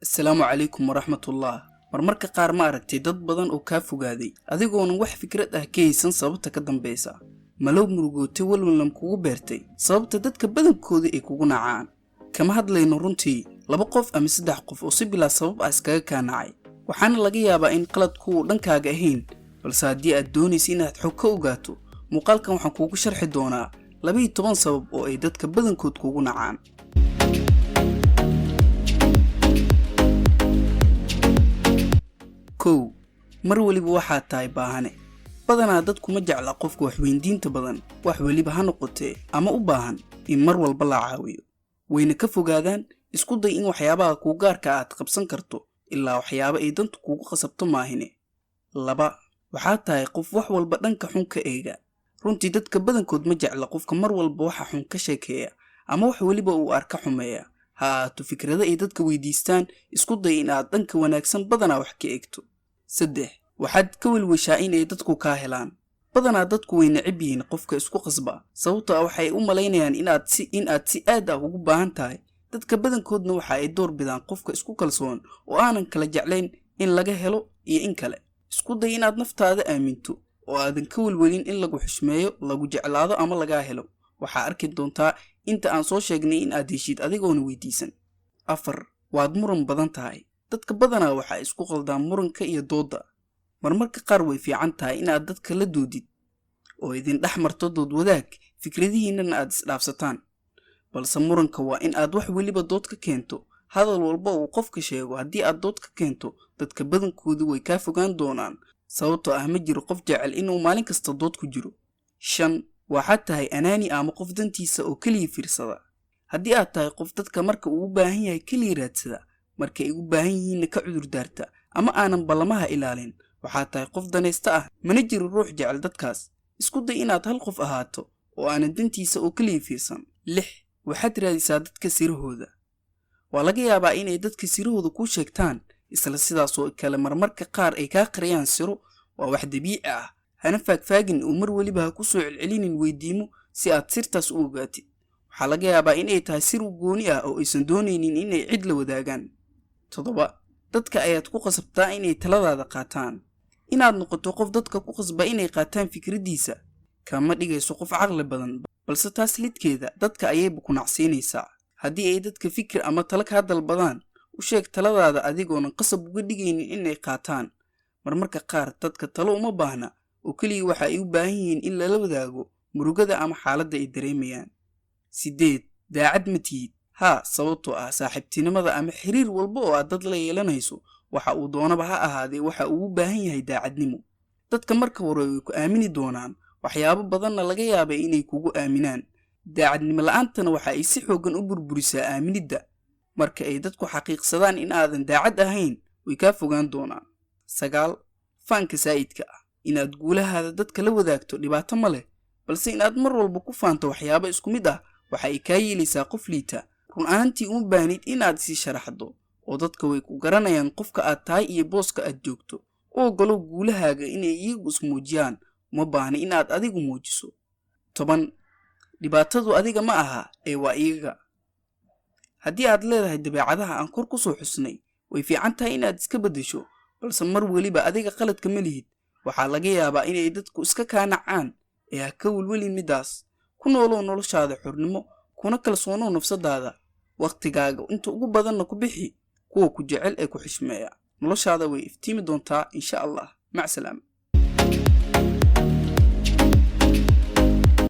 Assalaamu calaykum waraxmatullah. Marmarka qaar ma aragtay dad badan oo ka fogaaday adigoonan wax fikrad ah ka haysan sababta ka dambaysa. Malow murugootay walwalna kugu beertay sababta dadka badankooda ay kugu nacaan. Kama hadlayno runtii 2 qof ama 3 qof oo si bilaa sabab ah iskaga kaanacay. Waxaana laga yaabaa in qaladku dhankaaga ahayn, balse haddii aad doonaysid inaad xog ka ogaato, muuqaalkan waxaan kuugu sharxi doonaa 12 sabab oo ay dadka badankood kugu nacaan. mar waliba waxaa tahay baahane. badanaa dadku ma jecla qofka wax weydiinta badan, wax waliba ha noqotee ama u baahan in mar walba la caawiyo. Wayna ka fogaadaan isku day in waxyaabaha ku gaarka aad qabsan karto ilaa waxyaabo ay dantu kugu qasabto maahine. 2 waxaa tahay qof wax walba dhanka xun ka eega. runtii dadka badankood ma jecla qofka mar walba waxa xun ka sheekeeya ama wax waliba uu arka xumeeya. Ha ahaato fikrada ay dadka weydiistaan, isku day in aad dhanka wanaagsan badanaa wax ka eegto. 3 waxaad ka welweshaa in ay dadku ka helaan. badanaa dadku way neceb yihiin qofka isku qasba, sababtoo ah waxay u malaynayaan in aad si aad ah ugu baahan tahay. dadka badankoodna waxa ay door bidaan qofka isku kalsoon oo aanan kala jeclayn in laga helo iyo in kale. isku day inaad naftaada aaminto oo aadan ka welwelin in lagu xushmeeyo, lagu jeclaado ama laga helo. waxaa arki doontaa inta aan soo sheegnay in aad heshid adigoona weydiisan. 4 waad muran badan tahay. dadka badanaa waxa isku qaldaan muranka iyo dooda. marmarka qaar way fiican tahay in aad dadka la doodid oo idin dhex marto dood wadaag, fikradihiinana aad isdhaafsataan. balse muranka waa in aad wax waliba dood ka keento. hadal walba uu qofka sheego haddii aad dood ka keento, dadka badankoodu way ka fogaan doonaan, sababtoo ah ma jiro qof jecel inuu maalin kasta dood ku jiro. 5 waxaad tahay anaani ama qof dantiisa oo kaliya fiirsada. haddii aad tahay qof dadka marka uu u baahan yahay kaliya raadsada, marka ay u baahan yihiin ka cudur daarta ama aanan ballamaha ilaalin, waxaad tahay qof danaysta ah, mana jiro ruux jecel dadkaas. isku day inaad hal qof ahaato oo aanan dantiisa oo kaliya fiirsan. 6 waxaad raadisaa dadka sirahooda. waa laga yaabaa inay dadka sirahooda ku sheegtaan, isla sidaas oo kale marmarka qaar ay ka qariyaan siro. waa wax dabiici ah. hana faagfaagin oo mar waliba ku soo celcelinin weydiimo si aad sirtaas u ogaatid. waxaa laga yaabaa inay tahay sir gooni ah oo aysan doonaynin inay cid la wadaagaan. 7 dadka ayaad ku qasabtaa inay taladaada qaataan. inaad noqoto qof dadka ku qasba inay qaataan fikradiisa kama dhigayso qof caqli badan, balse taas lidkeeda dadka ayayba ku nacsiinaysaa. haddii ay dadka fikir ama talo ka dalbadaan, u sheeg taladaada adigoonan qasab uga dhigaynin inay qaataan. marmarka qaar dadka talo uma baahna oo kaliya waxa ay u baahan yihiin in lala wadaago murugada ama xaaladda ay dareemayaan. 8 daacad ma tihid. sababtoo ah saaxiibtinimada ama xiriir walba oo aad dad la yeelanayso, waxa uu doonaba ha ahaadee waxa uu u baahan yahay daacadnimo. dadka marka hore way ku aamini doonaan waxyaabo badanna laga yaabay inay kugu aaminaan. daacadnimo la'aantana waxa ay si xoogan u burburisaa aaminidda. marka ay dadku xaqiiqsadaan in aadan daacad ahayn, way ka fogaan doonaan. 9 faanka saa'idka ah. inaad guulahaada dadka la wadaagto dhibaato ma leh, balse inaad mar walba ku faanto waxyaabo isku mid ah waxa ay kaa yeelaysaa qof liita. run ahaantii uma baahnid inaad sii sharaxdo, oo dadka way ku garanayaan qofka aad tahay iyo booska aad joogto. u ogolow guulahaaga inay iyagu ismuujiyaan, uma baahna inaad adigu muujiso. 10 dhibaatadu adiga ma aha ee waa iyaga. haddii aad leedahay dabeecadaha aan kor ku soo xusnay, way fiican tahay inaad iska beddesho, balse mar waliba adiga qaladka ma lihid. waxaa laga yaabaa inay dadku iska kaanacaan, ee ha ka welwelin midaas. ku noolow noloshaada xornimo, kuna kalsoonow nafsadaada. waqtigaaga inta ugu badanna ku bixi kuwa ku jecel ee ku xishmeeya. noloshaada way iftiimi doontaa insha Allah. mac salaama.